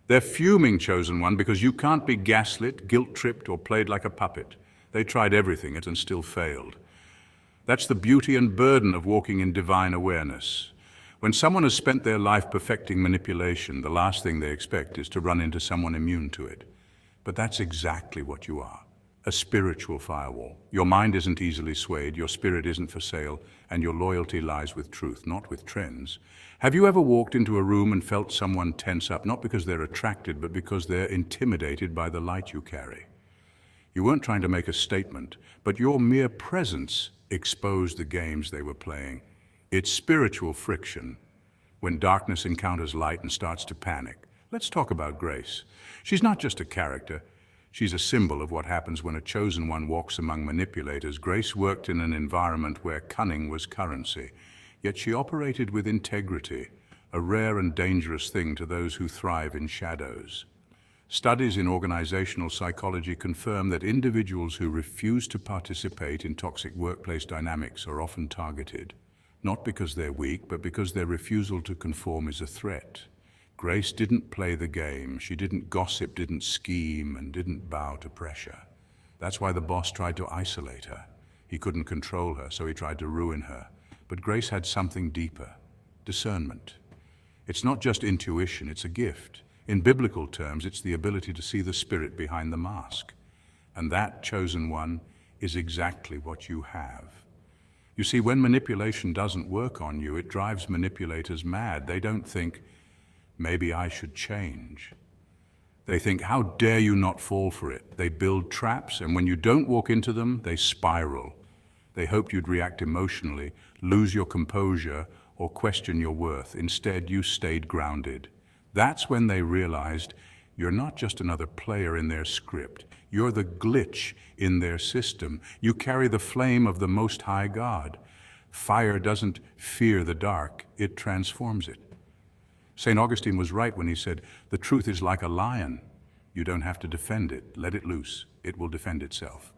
They're fuming, chosen one, because you can't be gaslit, guilt-tripped, or played like a puppet. They tried everything and still failed. That's the beauty and burden of walking in divine awareness. When someone has spent their life perfecting manipulation, the last thing they expect is to run into someone immune to it. But that's exactly what you are. A spiritual firewall. Your mind isn't easily swayed, your spirit isn't for sale, and your loyalty lies with truth, not with trends. Have you ever walked into a room and felt someone tense up, not because they're attracted, but because they're intimidated by the light you carry? You weren't trying to make a statement, but your mere presence exposed the games they were playing. It's spiritual friction, when darkness encounters light and starts to panic. Let's talk about Grace. She's not just a character. She's a symbol of what happens when a chosen one walks among manipulators. Grace worked in an environment where cunning was currency, yet she operated with integrity, a rare and dangerous thing to those who thrive in shadows. Studies in organizational psychology confirm that individuals who refuse to participate in toxic workplace dynamics are often targeted, not because they're weak, but because their refusal to conform is a threat. Grace didn't play the game. She didn't gossip, didn't scheme, and didn't bow to pressure. That's why the boss tried to isolate her. He couldn't control her, so he tried to ruin her. But Grace had something deeper: discernment. It's not just intuition, it's a gift. In biblical terms, it's the ability to see the spirit behind the mask. And that, chosen one, is exactly what you have. You see, when manipulation doesn't work on you, it drives manipulators mad. They don't think, maybe I should change. They think, how dare you not fall for it? They build traps, and when you don't walk into them, they spiral. They hoped you'd react emotionally, lose your composure, or question your worth. Instead, you stayed grounded. That's when they realized you're not just another player in their script. You're the glitch in their system. You carry the flame of the Most High God. Fire doesn't fear the dark, it transforms it. St. Augustine was right when he said, the truth is like a lion. You don't have to defend it. Let it loose. It will defend itself.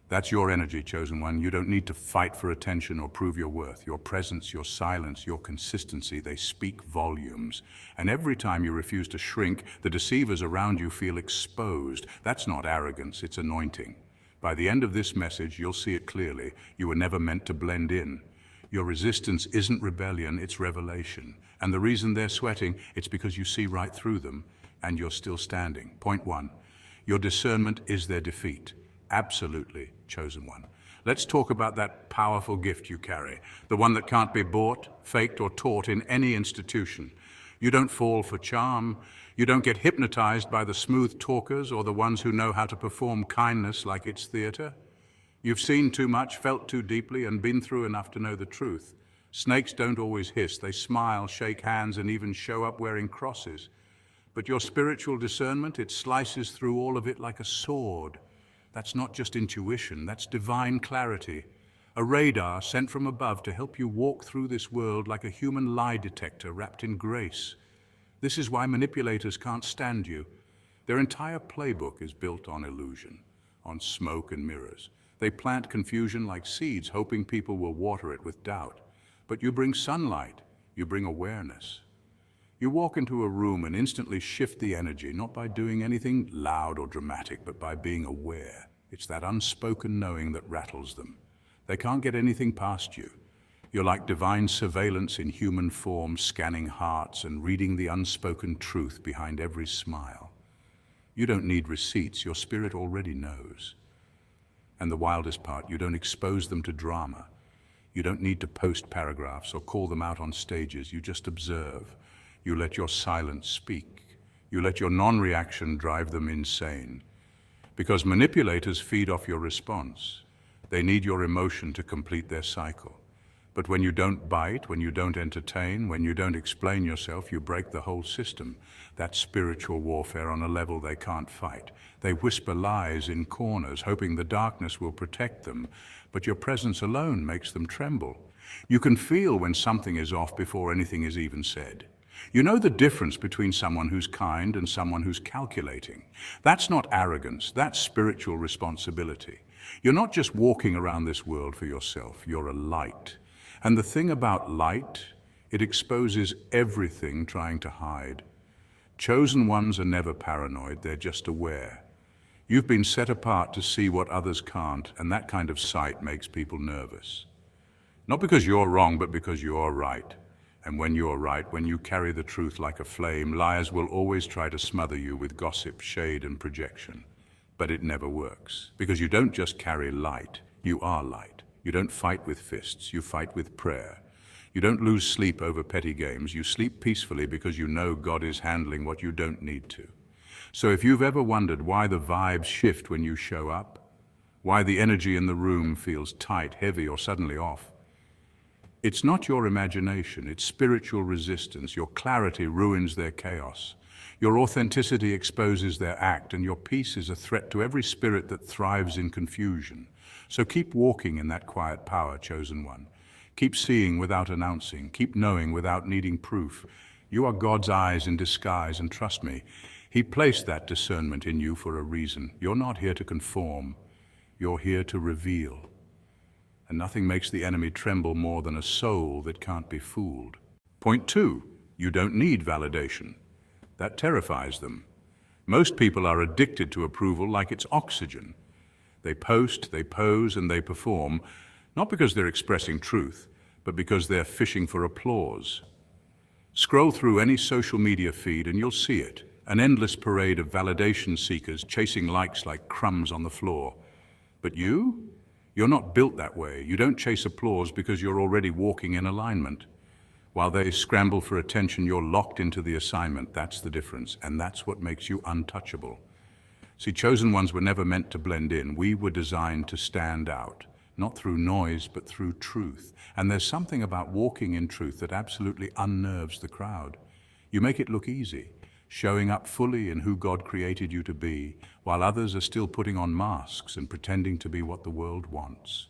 That's your energy, chosen one. You don't need to fight for attention or prove your worth. Your presence, your silence, your consistency, they speak volumes. And every time you refuse to shrink, the deceivers around you feel exposed. That's not arrogance, it's anointing. By the end of this message, you'll see it clearly. You were never meant to blend in. Your resistance isn't rebellion, it's revelation. And the reason they're sweating, it's because you see right through them and you're still standing. Point one, your discernment is their defeat. Absolutely, chosen one. Let's talk about that powerful gift you carry, the one that can't be bought, faked, or taught in any institution. You don't fall for charm. You don't get hypnotized by the smooth talkers or the ones who know how to perform kindness like it's theater. You've seen too much, felt too deeply, and been through enough to know the truth. Snakes don't always hiss. They smile, shake hands, and even show up wearing crosses. But your spiritual discernment, it slices through all of it like a sword. That's not just intuition, that's divine clarity. A radar sent from above to help you walk through this world like a human lie detector wrapped in grace. This is why manipulators can't stand you. Their entire playbook is built on illusion, on smoke and mirrors. They plant confusion like seeds, hoping people will water it with doubt. But you bring sunlight, you bring awareness. You walk into a room and instantly shift the energy, not by doing anything loud or dramatic, but by being aware. It's that unspoken knowing that rattles them. They can't get anything past you. You're like divine surveillance in human form, scanning hearts and reading the unspoken truth behind every smile. You don't need receipts, your spirit already knows. And the wildest part, you don't expose them to drama. You don't need to post paragraphs or call them out on stages, you just observe. You let your silence speak. You let your non-reaction drive them insane. Because manipulators feed off your response. They need your emotion to complete their cycle. But when you don't bite, when you don't entertain, when you don't explain yourself, you break the whole system. That's spiritual warfare on a level they can't fight. They whisper lies in corners, hoping the darkness will protect them. But your presence alone makes them tremble. You can feel when something is off before anything is even said. You know the difference between someone who's kind and someone who's calculating. That's not arrogance, that's spiritual responsibility. You're not just walking around this world for yourself, you're a light. And the thing about light, it exposes everything trying to hide. Chosen ones are never paranoid, they're just aware. You've been set apart to see what others can't, and that kind of sight makes people nervous. Not because you're wrong, but because you're right. And when you're right, when you carry the truth like a flame, liars will always try to smother you with gossip, shade, and projection. But it never works, because you don't just carry light, you are light. You don't fight with fists, you fight with prayer. You don't lose sleep over petty games, you sleep peacefully because you know God is handling what you don't need to. So if you've ever wondered why the vibes shift when you show up, why the energy in the room feels tight, heavy, or suddenly off, it's not your imagination, it's spiritual resistance. Your clarity ruins their chaos. Your authenticity exposes their act, and your peace is a threat to every spirit that thrives in confusion. So keep walking in that quiet power, chosen one. Keep seeing without announcing. Keep knowing without needing proof. You are God's eyes in disguise, and trust me, He placed that discernment in you for a reason. You're not here to conform. You're here to reveal. And nothing makes the enemy tremble more than a soul that can't be fooled. Point 2, you don't need validation. That terrifies them. Most people are addicted to approval like it's oxygen. They post, they pose, and they perform, not because they're expressing truth, but because they're fishing for applause. Scroll through any social media feed and you'll see it, an endless parade of validation seekers chasing likes like crumbs on the floor. But you're not built that way. You don't chase applause because you're already walking in alignment. While they scramble for attention, you're locked into the assignment. That's the difference, and that's what makes you untouchable. See, chosen ones were never meant to blend in. We were designed to stand out, not through noise, but through truth. And there's something about walking in truth that absolutely unnerves the crowd. You make it look easy, showing up fully in who God created you to be, while others are still putting on masks and pretending to be what the world wants.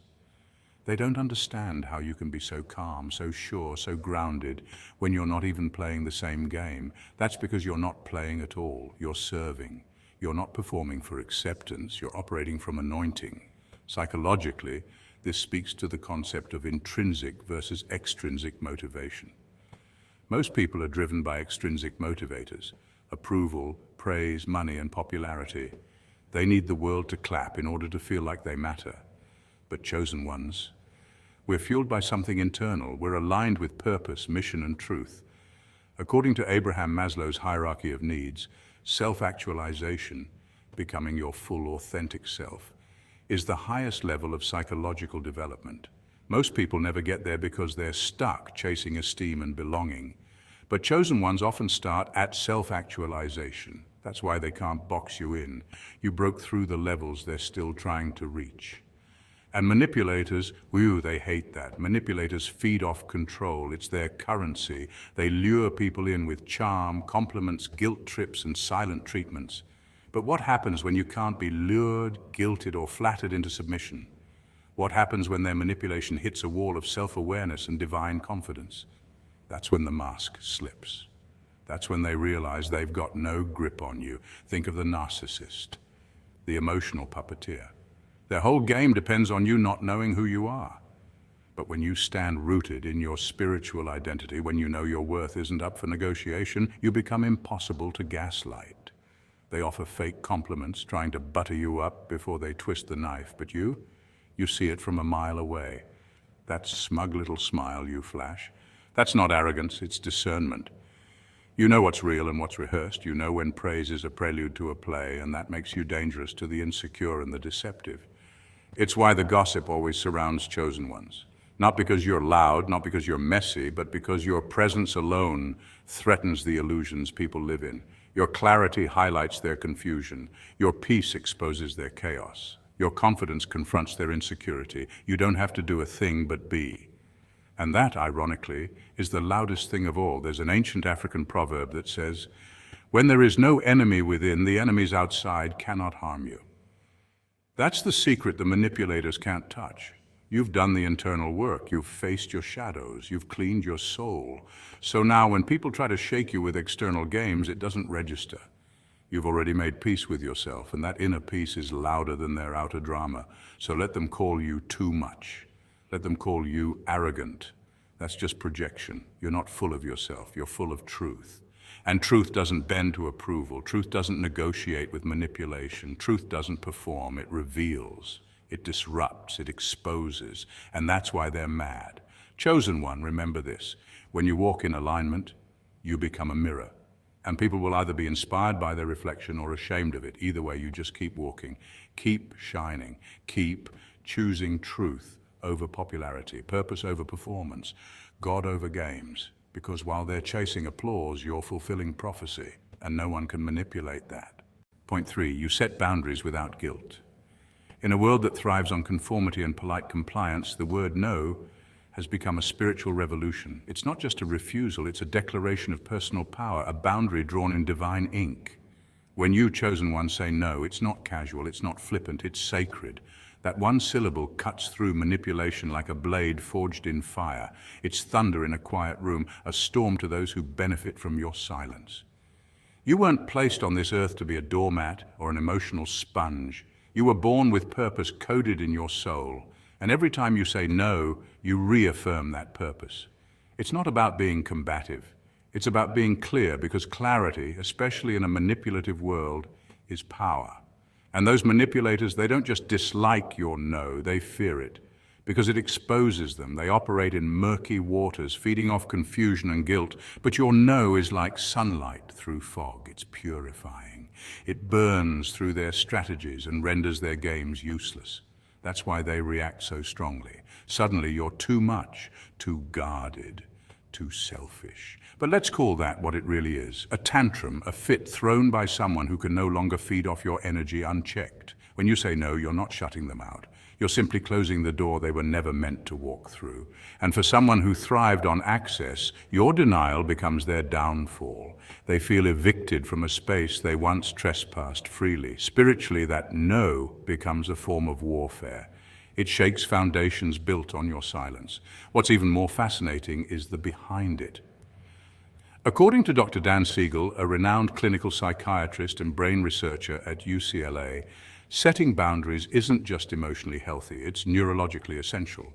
They don't understand how you can be so calm, so sure, so grounded when you're not even playing the same game. That's because you're not playing at all. You're serving. You're not performing for acceptance. You're operating from anointing. Psychologically, this speaks to the concept of intrinsic versus extrinsic motivation. Most people are driven by extrinsic motivators: approval, praise, money, and popularity. They need the world to clap in order to feel like they matter. But chosen ones, we're fueled by something internal. We're aligned with purpose, mission, and truth. According to Abraham Maslow's hierarchy of needs, self-actualization, becoming your full, authentic self, is the highest level of psychological development. Most people never get there because they're stuck chasing esteem and belonging. But chosen ones often start at self-actualization. That's why they can't box you in. You broke through the levels they're still trying to reach. And manipulators, they hate that. Manipulators feed off control. It's their currency. They lure people in with charm, compliments, guilt trips, and silent treatments. But what happens when you can't be lured, guilted, or flattered into submission? What happens when their manipulation hits a wall of self-awareness and divine confidence? That's when the mask slips. That's when they realize they've got no grip on you. Think of the narcissist, the emotional puppeteer. Their whole game depends on you not knowing who you are. But when you stand rooted in your spiritual identity, when you know your worth isn't up for negotiation, you become impossible to gaslight. They offer fake compliments, trying to butter you up before they twist the knife. But you see it from a mile away. That smug little smile you flash, that's not arrogance, it's discernment. You know what's real and what's rehearsed. You know when praise is a prelude to a play, and that makes you dangerous to the insecure and the deceptive. It's why the gossip always surrounds chosen ones. Not because you're loud, not because you're messy, but because your presence alone threatens the illusions people live in. Your clarity highlights their confusion. Your peace exposes their chaos. Your confidence confronts their insecurity. You don't have to do a thing but be. And that, ironically, is the loudest thing of all. There's an ancient African proverb that says, "When there is no enemy within, the enemies outside cannot harm you." That's the secret the manipulators can't touch. You've done the internal work. You've faced your shadows. You've cleaned your soul. So now when people try to shake you with external games, it doesn't register. You've already made peace with yourself, and that inner peace is louder than their outer drama. So let them call you too much. Let them call you arrogant. That's just projection. You're not full of yourself. You're full of truth. And truth doesn't bend to approval. Truth doesn't negotiate with manipulation. Truth doesn't perform. It reveals. It disrupts. It exposes. And that's why they're mad. Chosen one, remember this. When you walk in alignment, you become a mirror. And people will either be inspired by their reflection or ashamed of it. Either way, you just keep walking. Keep shining. Keep choosing truth over popularity, purpose over performance, God over games. Because while they're chasing applause, you're fulfilling prophecy, and no one can manipulate that. Point 3, you set boundaries without guilt. In a world that thrives on conformity and polite compliance, the word no has become a spiritual revolution. It's not just a refusal, it's a declaration of personal power, a boundary drawn in divine ink. When you, chosen one, say no, it's not casual, it's not flippant, it's sacred. That one syllable cuts through manipulation like a blade forged in fire. It's thunder in a quiet room, a storm to those who benefit from your silence. You weren't placed on this earth to be a doormat or an emotional sponge. You were born with purpose coded in your soul. And every time you say no, you reaffirm that purpose. It's not about being combative. It's about being clear, because clarity, especially in a manipulative world, is power. And those manipulators, they don't just dislike your no, they fear it, because it exposes them. They operate in murky waters, feeding off confusion and guilt. But your no is like sunlight through fog. It's purifying. It burns through their strategies and renders their games useless. That's why they react so strongly. Suddenly you're too much, too guarded, too selfish. But let's call that what it really is. A tantrum, a fit thrown by someone who can no longer feed off your energy unchecked. When you say no, you're not shutting them out. You're simply closing the door they were never meant to walk through. And for someone who thrived on access, your denial becomes their downfall. They feel evicted from a space they once trespassed freely. Spiritually, that no becomes a form of warfare. It shakes foundations built on your silence. What's even more fascinating is the behind it. According to Dr. Dan Siegel, a renowned clinical psychiatrist and brain researcher at UCLA, setting boundaries isn't just emotionally healthy, it's neurologically essential.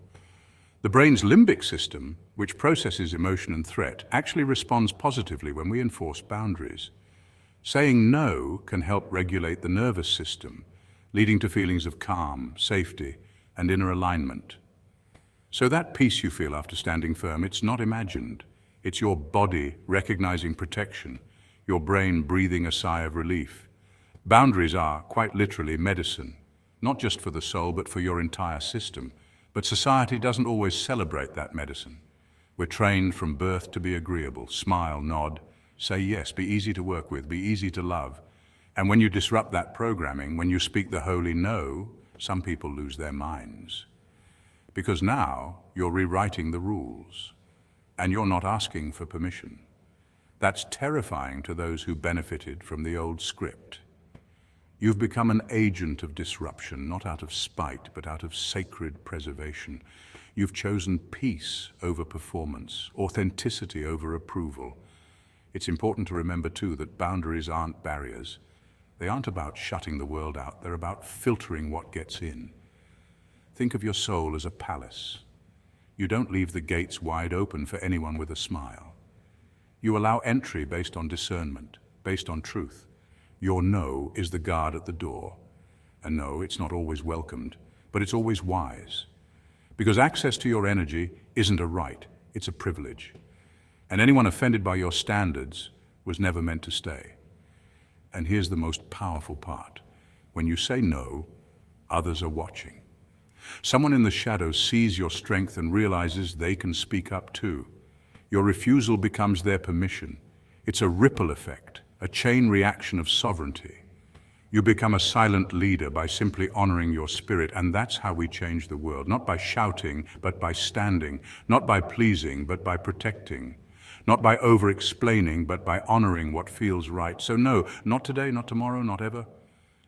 The brain's limbic system, which processes emotion and threat, actually responds positively when we enforce boundaries. Saying no can help regulate the nervous system, leading to feelings of calm, safety, and inner alignment. So that peace you feel after standing firm, it's not imagined. It's your body recognizing protection, your brain breathing a sigh of relief. Boundaries are, quite literally, medicine, not just for the soul, but for your entire system. But society doesn't always celebrate that medicine. We're trained from birth to be agreeable, smile, nod, say yes, be easy to work with, be easy to love. And when you disrupt that programming, when you speak the holy no, some people lose their minds. Because now you're rewriting the rules. And you're not asking for permission. That's terrifying to those who benefited from the old script. You've become an agent of disruption, not out of spite, but out of sacred preservation. You've chosen peace over performance, authenticity over approval. It's important to remember, too, that boundaries aren't barriers. They aren't about shutting the world out. They're about filtering what gets in. Think of your soul as a palace. You don't leave the gates wide open for anyone with a smile. You allow entry based on discernment, based on truth. Your no is the guard at the door. And no, it's not always welcomed, but it's always wise. Because access to your energy isn't a right, it's a privilege. And anyone offended by your standards was never meant to stay. And here's the most powerful part. When you say no, others are watching. Someone in the shadows sees your strength and realizes they can speak up too. Your refusal becomes their permission. It's a ripple effect, a chain reaction of sovereignty. You become a silent leader by simply honoring your spirit, and that's how we change the world. Not by shouting, but by standing. Not by pleasing, but by protecting. Not by over-explaining, but by honoring what feels right. So no, not today, not tomorrow, not ever.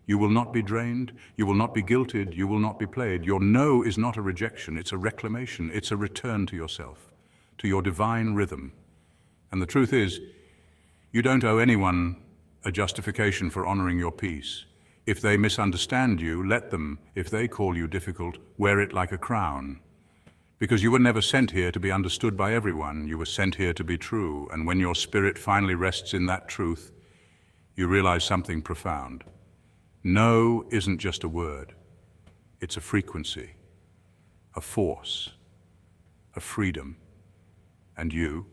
You will not be drained, you will not be guilted, you will not be played. Your no is not a rejection, it's a reclamation, it's a return to yourself, to your divine rhythm. And the truth is, you don't owe anyone a justification for honoring your peace. If they misunderstand you, let them. If they call you difficult, wear it like a crown. Because you were never sent here to be understood by everyone. You were sent here to be true. And when your spirit finally rests in that truth, you realize something profound. No isn't just a word. It's a frequency, a force, a freedom. And you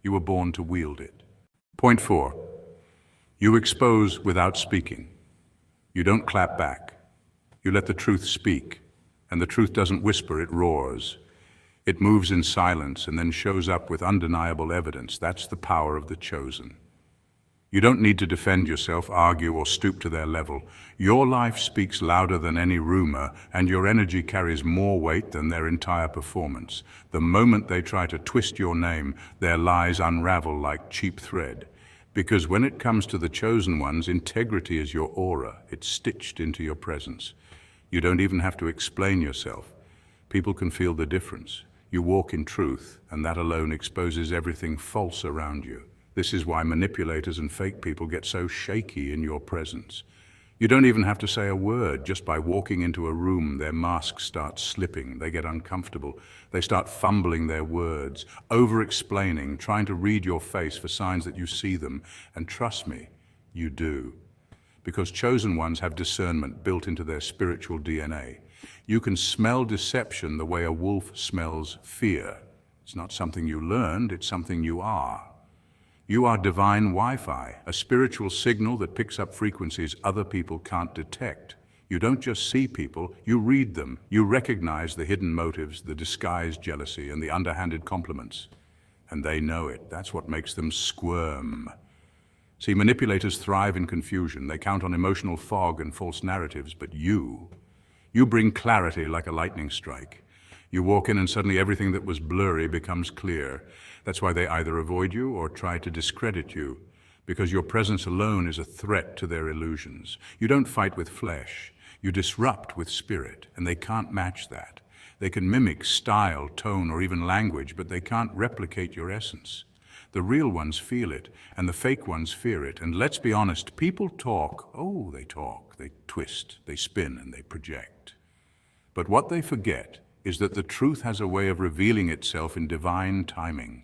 were born to wield it. Point 4. You expose without speaking. You don't clap back. You let the truth speak. And the truth doesn't whisper, it roars. It moves in silence and then shows up with undeniable evidence. That's the power of the chosen. You don't need to defend yourself, argue, or stoop to their level. Your life speaks louder than any rumor, and your energy carries more weight than their entire performance. The moment they try to twist your name, their lies unravel like cheap thread. Because when it comes to the chosen ones, integrity is your aura. It's stitched into your presence. You don't even have to explain yourself. People can feel the difference. You walk in truth, and that alone exposes everything false around you. This is why manipulators and fake people get so shaky in your presence. You don't even have to say a word. Just by walking into a room, their masks start slipping. They get uncomfortable. They start fumbling their words, over-explaining, trying to read your face for signs that you see them. And trust me, you do. Because chosen ones have discernment built into their spiritual DNA. You can smell deception the way a wolf smells fear. It's not something you learned, it's something you are. You are divine Wi-Fi, a spiritual signal that picks up frequencies other people can't detect. You don't just see people, you read them. You recognize the hidden motives, the disguised jealousy, and the underhanded compliments. And they know it. That's what makes them squirm. See, manipulators thrive in confusion. They count on emotional fog and false narratives, but you bring clarity like a lightning strike. You walk in and suddenly everything that was blurry becomes clear. That's why they either avoid you or try to discredit you, because your presence alone is a threat to their illusions. You don't fight with flesh. You disrupt with spirit, and they can't match that. They can mimic style, tone, or even language, but they can't replicate your essence. The real ones feel it, and the fake ones fear it. And let's be honest, people talk. Oh, they talk, they twist, they spin, and they project. But what they forget is that the truth has a way of revealing itself in divine timing.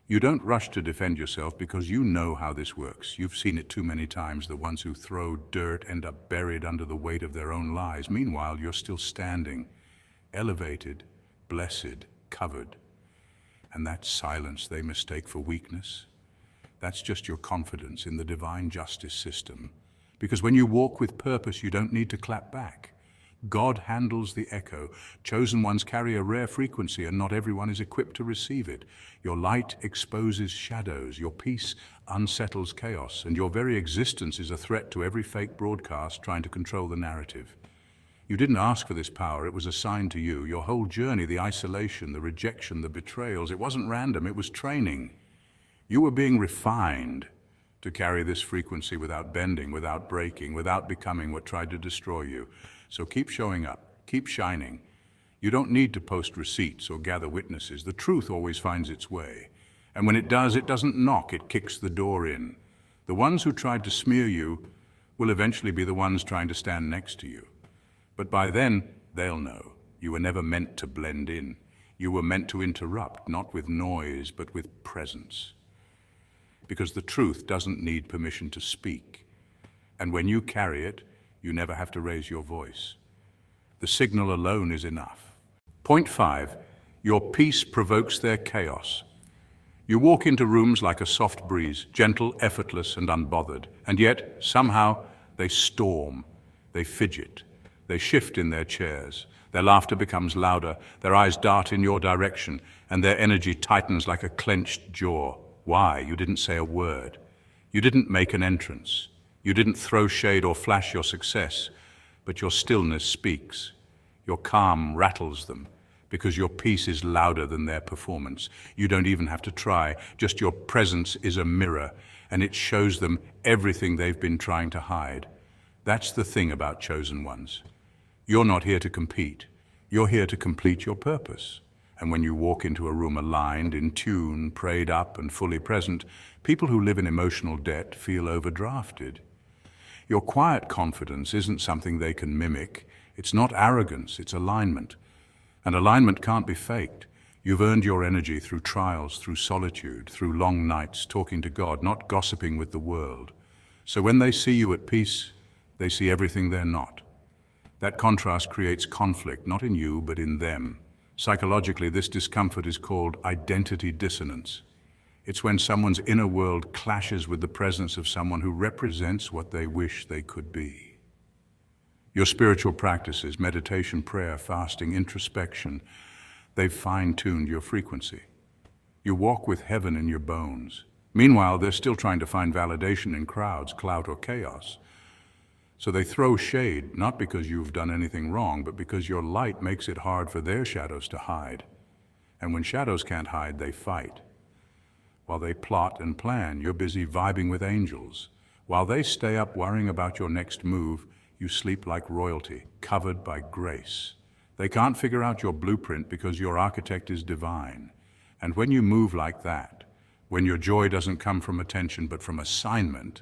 You don't rush to defend yourself because you know how this works. You've seen it too many times. The ones who throw dirt end up buried under the weight of their own lies. Meanwhile, you're still standing, elevated, blessed, covered. And that silence they mistake for weakness, that's just your confidence in the divine justice system. Because when you walk with purpose, you don't need to clap back. God handles the echo. Chosen ones carry a rare frequency, and not everyone is equipped to receive it. Your light exposes shadows, your peace unsettles chaos, and your very existence is a threat to every fake broadcast trying to control the narrative. You didn't ask for this power, it was assigned to you. Your whole journey, the isolation, the rejection, the betrayals, it wasn't random, it was training. You were being refined to carry this frequency without bending, without breaking, without becoming what tried to destroy you. So keep showing up, keep shining. You don't need to post receipts or gather witnesses. The truth always finds its way. And when it does, it doesn't knock, it kicks the door in. The ones who tried to smear you will eventually be the ones trying to stand next to you. But by then, they'll know. You were never meant to blend in. You were meant to interrupt, not with noise, but with presence. Because the truth doesn't need permission to speak. And when you carry it, you never have to raise your voice. The signal alone is enough. Point 5, your peace provokes their chaos. You walk into rooms like a soft breeze, gentle, effortless, and unbothered. And yet, somehow, they storm, they fidget, they shift in their chairs. Their laughter becomes louder, their eyes dart in your direction, and their energy tightens like a clenched jaw. Why? You didn't say a word. You didn't make an entrance. You didn't throw shade or flash your success, but your stillness speaks. Your calm rattles them, because your peace is louder than their performance. You don't even have to try, just your presence is a mirror, and it shows them everything they've been trying to hide. That's the thing about chosen ones. You're not here to compete. You're here to complete your purpose. And when you walk into a room aligned, in tune, prayed up, and fully present, people who live in emotional debt feel overdrafted. Your quiet confidence isn't something they can mimic. It's not arrogance, it's alignment. And alignment can't be faked. You've earned your energy through trials, through solitude, through long nights talking to God, not gossiping with the world. So when they see you at peace, they see everything they're not. That contrast creates conflict, not in you, but in them. Psychologically, this discomfort is called identity dissonance. It's when someone's inner world clashes with the presence of someone who represents what they wish they could be. Your spiritual practices, meditation, prayer, fasting, introspection, they've fine-tuned your frequency. You walk with heaven in your bones. Meanwhile, they're still trying to find validation in crowds, clout, or chaos. So they throw shade, not because you've done anything wrong, but because your light makes it hard for their shadows to hide. And when shadows can't hide, they fight. While they plot and plan, you're busy vibing with angels. While they stay up worrying about your next move, you sleep like royalty, covered by grace. They can't figure out your blueprint because your architect is divine. And when you move like that, when your joy doesn't come from attention but from assignment,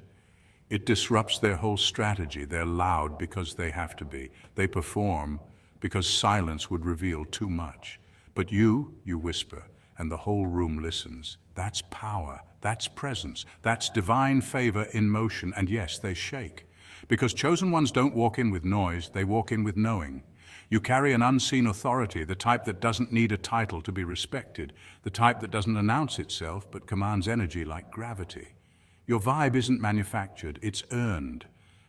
it disrupts their whole strategy. They're loud because they have to be. They perform because silence would reveal too much. But you whisper, and the whole room listens. That's power, that's presence, that's divine favor in motion, and yes, they shake. Because chosen ones don't walk in with noise, they walk in with knowing. You carry an unseen authority, the type that doesn't need a title to be respected, the type that doesn't announce itself but commands energy like gravity. Your vibe isn't manufactured, it's earned,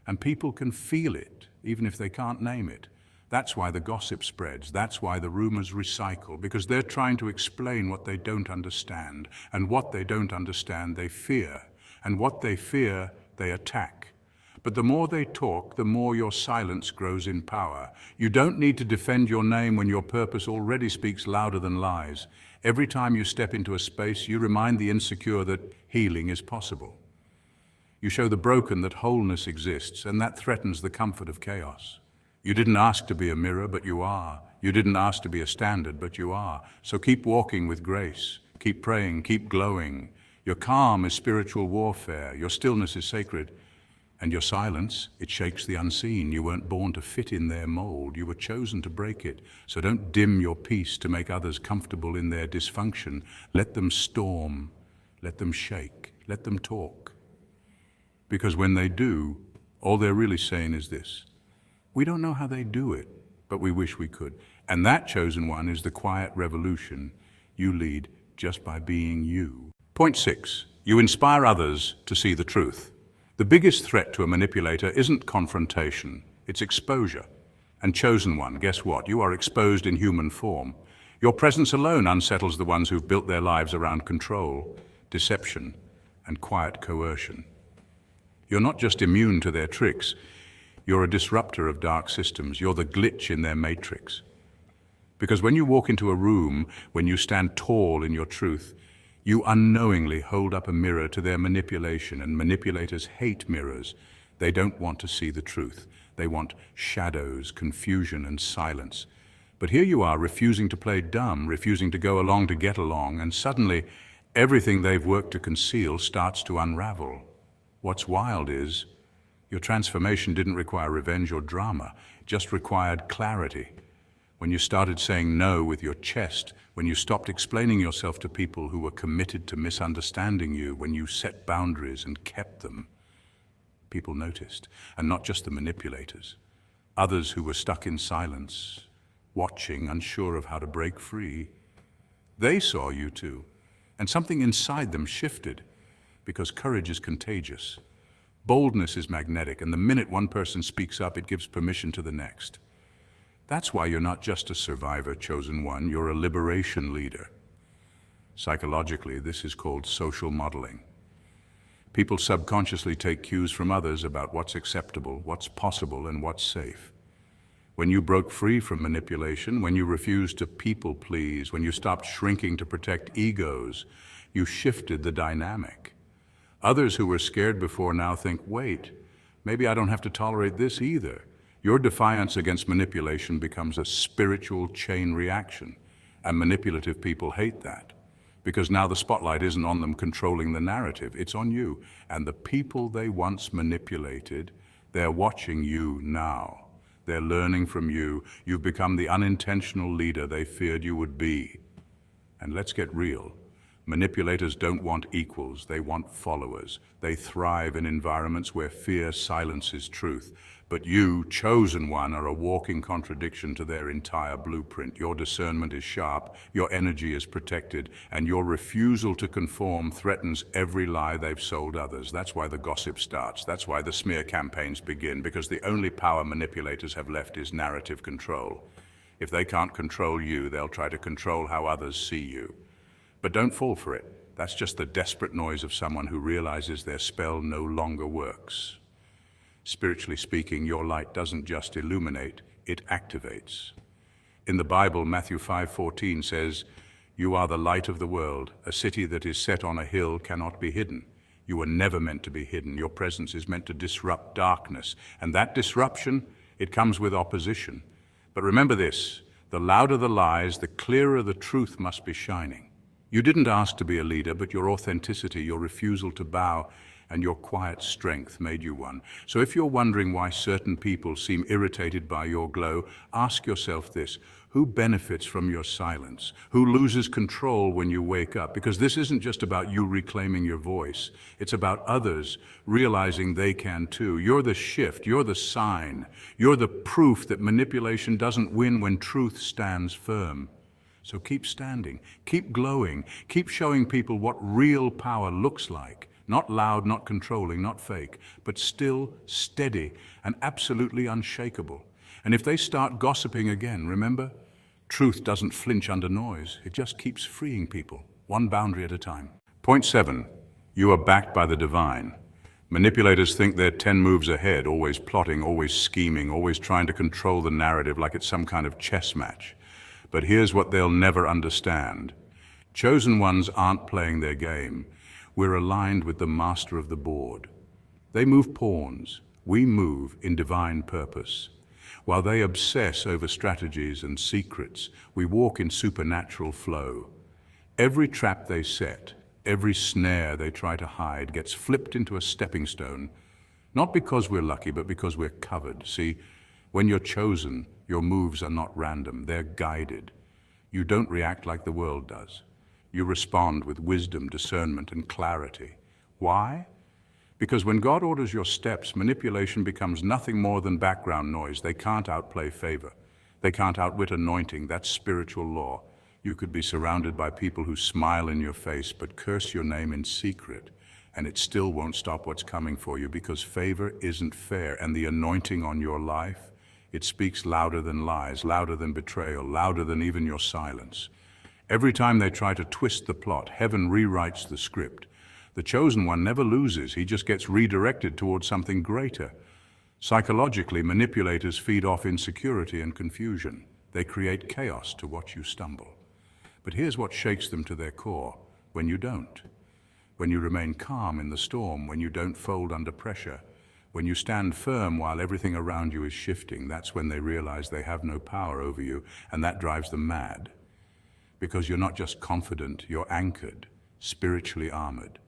and people can feel it, even if they can't name it. That's why the gossip spreads, that's why the rumors recycle, because they're trying to explain what they don't understand, and what they don't understand they fear, and what they fear they attack. But the more they talk, the more your silence grows in power. You don't need to defend your name when your purpose already speaks louder than lies. Every time you step into a space, you remind the insecure that healing is possible. You show the broken that wholeness exists, and that threatens the comfort of chaos. You didn't ask to be a mirror, but you are. You didn't ask to be a standard, but you are. So keep walking with grace. Keep praying, keep glowing. Your calm is spiritual warfare. Your stillness is sacred. And your silence, it shakes the unseen. You weren't born to fit in their mold. You were chosen to break it. So don't dim your peace to make others comfortable in their dysfunction. Let them storm. Let them shake. Let them talk. Because when they do, all they're really saying is this: we don't know how they do it, but we wish we could. And that chosen one is the quiet revolution you lead just by being you. Point 6, you inspire others to see the truth. The biggest threat to a manipulator isn't confrontation, it's exposure. And chosen one, guess what? You are exposed in human form. Your presence alone unsettles the ones who've built their lives around control, deception, and quiet coercion. You're not just immune to their tricks, you're a disruptor of dark systems. You're the glitch in their matrix. Because when you walk into a room, when you stand tall in your truth, you unknowingly hold up a mirror to their manipulation, and manipulators hate mirrors. They don't want to see the truth. They want shadows, confusion, and silence. But here you are, refusing to play dumb, refusing to go along to get along, and suddenly everything they've worked to conceal starts to unravel. What's wild is, your transformation didn't require revenge or drama, it just required clarity. When you started saying no with your chest, when you stopped explaining yourself to people who were committed to misunderstanding you, when you set boundaries and kept them, people noticed. And not just the manipulators. Others who were stuck in silence, watching, unsure of how to break free. They saw you too, and something inside them shifted, because courage is contagious. Boldness is magnetic, and the minute one person speaks up, it gives permission to the next. That's why you're not just a survivor, chosen one, you're a liberation leader. Psychologically, this is called social modeling. People subconsciously take cues from others about what's acceptable, what's possible, and what's safe. When you broke free from manipulation, when you refused to people please, when you stopped shrinking to protect egos, you shifted the dynamic. Others who were scared before now think, wait, maybe I don't have to tolerate this either. Your defiance against manipulation becomes a spiritual chain reaction, and manipulative people hate that, because now the spotlight isn't on them controlling the narrative, it's on you. And the people they once manipulated, they're watching you now. They're learning from you. You've become the unintentional leader they feared you would be. And let's get real. Manipulators don't want equals, they want followers. They thrive in environments where fear silences truth. But you, chosen one, are a walking contradiction to their entire blueprint. Your discernment is sharp, your energy is protected, and your refusal to conform threatens every lie they've sold others. That's why the gossip starts. That's why the smear campaigns begin, because the only power manipulators have left is narrative control. If they can't control you, they'll try to control how others see you. But don't fall for it. That's just the desperate noise of someone who realizes their spell no longer works. Spiritually speaking, your light doesn't just illuminate, it activates. In the Bible, Matthew 5:14 says, "You are the light of the world. A city that is set on a hill cannot be hidden." You were never meant to be hidden. Your presence is meant to disrupt darkness. And that disruption, it comes with opposition. But remember this, the louder the lies, the clearer the truth must be shining. You didn't ask to be a leader, but your authenticity, your refusal to bow, and your quiet strength made you one. So if you're wondering why certain people seem irritated by your glow, ask yourself this: who benefits from your silence? Who loses control when you wake up? Because this isn't just about you reclaiming your voice. It's about others realizing they can too. You're the shift, you're the sign, you're the proof that manipulation doesn't win when truth stands firm. So keep standing, keep glowing, keep showing people what real power looks like. Not loud, not controlling, not fake, but still steady and absolutely unshakable. And if they start gossiping again, remember, truth doesn't flinch under noise. It just keeps freeing people, one boundary at a time. Point 7, you are backed by the divine. Manipulators think they're 10 moves ahead, always plotting, always scheming, always trying to control the narrative like it's some kind of chess match. But here's what they'll never understand. Chosen ones aren't playing their game. We're aligned with the master of the board. They move pawns, we move in divine purpose. While they obsess over strategies and secrets, we walk in supernatural flow. Every trap they set, every snare they try to hide gets flipped into a stepping stone, not because we're lucky, but because we're covered. See, when you're chosen, your moves are not random, they're guided. You don't react like the world does. You respond with wisdom, discernment, and clarity. Why? Because when God orders your steps, manipulation becomes nothing more than background noise. They can't outplay favor. They can't outwit anointing. That's spiritual law. You could be surrounded by people who smile in your face but curse your name in secret, and it still won't stop what's coming for you, because favor isn't fair, and the anointing on your life, it speaks louder than lies, louder than betrayal, louder than even your silence. Every time they try to twist the plot, heaven rewrites the script. The chosen one never loses, he just gets redirected towards something greater. Psychologically, manipulators feed off insecurity and confusion. They create chaos to watch you stumble. But here's what shakes them to their core: when you don't. When you remain calm in the storm, when you don't fold under pressure, when you stand firm while everything around you is shifting, that's when they realize they have no power over you, and that drives them mad. Because you're not just confident, you're anchored, spiritually armored.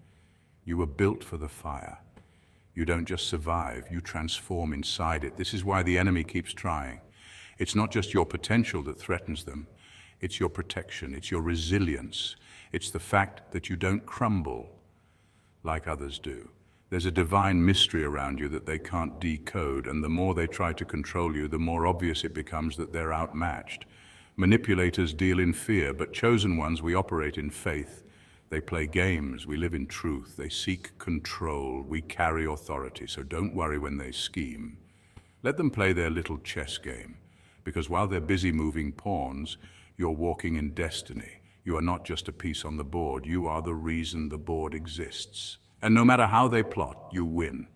You were built for the fire. You don't just survive, you transform inside it. This is why the enemy keeps trying. It's not just your potential that threatens them. It's your protection, it's your resilience. It's the fact that you don't crumble like others do. There's a divine mystery around you that they can't decode, and the more they try to control you, the more obvious it becomes that they're outmatched. Manipulators deal in fear, but chosen ones, we operate in faith. They play games, we live in truth. They seek control, we carry authority. So don't worry when they scheme. Let them play their little chess game, because while they're busy moving pawns, you're walking in destiny. You are not just a piece on the board, you are the reason the board exists. And no matter how they plot, you win.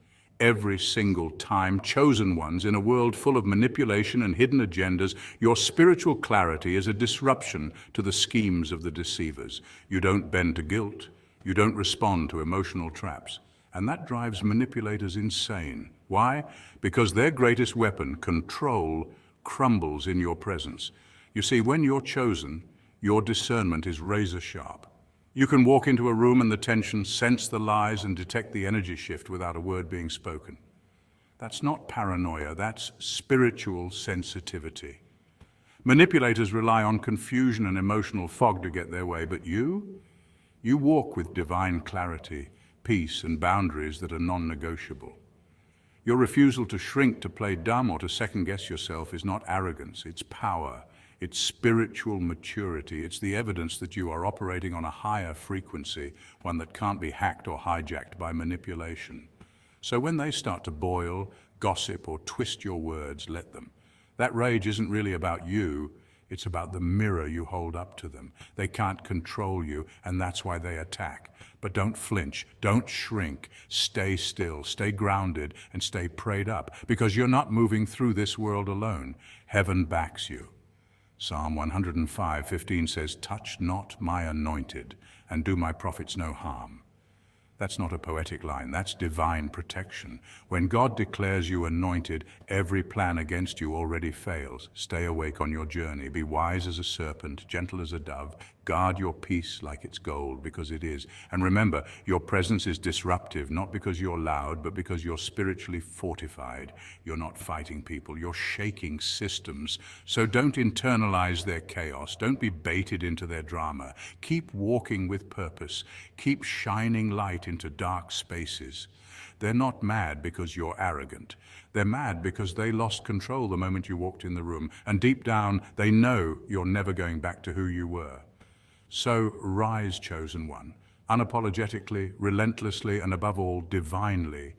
Every single time. Chosen ones, in a world full of manipulation and hidden agendas, your spiritual clarity is a disruption to the schemes of the deceivers. You don't bend to guilt. You don't respond to emotional traps. And that drives manipulators insane. Why? Because their greatest weapon, control, crumbles in your presence. You see, when you're chosen, your discernment is razor sharp. You can walk into a room and the tension, sense the lies, and detect the energy shift without a word being spoken. That's not paranoia, that's spiritual sensitivity. Manipulators rely on confusion and emotional fog to get their way, but you walk with divine clarity, peace, and boundaries that are non-negotiable. Your refusal to shrink, to play dumb, or to second-guess yourself is not arrogance, it's power. It's spiritual maturity. It's the evidence that you are operating on a higher frequency, one that can't be hacked or hijacked by manipulation. So when they start to boil, gossip, or twist your words, let them. That rage isn't really about you, it's about the mirror you hold up to them. They can't control you, and that's why they attack. But don't flinch, don't shrink, stay still, stay grounded, and stay prayed up, because you're not moving through this world alone. Heaven backs you. Psalm 105:15 says, "Touch not my anointed, and do my prophets no harm." That's not a poetic line, that's divine protection. When God declares you anointed, every plan against you already fails. Stay awake on your journey. Be wise as a serpent, gentle as a dove. Guard your peace like it's gold, because it is. And remember, your presence is disruptive, not because you're loud, but because you're spiritually fortified. You're not fighting people, you're shaking systems. So don't internalize their chaos. Don't be baited into their drama. Keep walking with purpose. Keep shining light into dark spaces. They're not mad because you're arrogant. They're mad because they lost control the moment you walked in the room. And deep down, they know you're never going back to who you were. So rise, chosen one, unapologetically, relentlessly, and above all, divinely.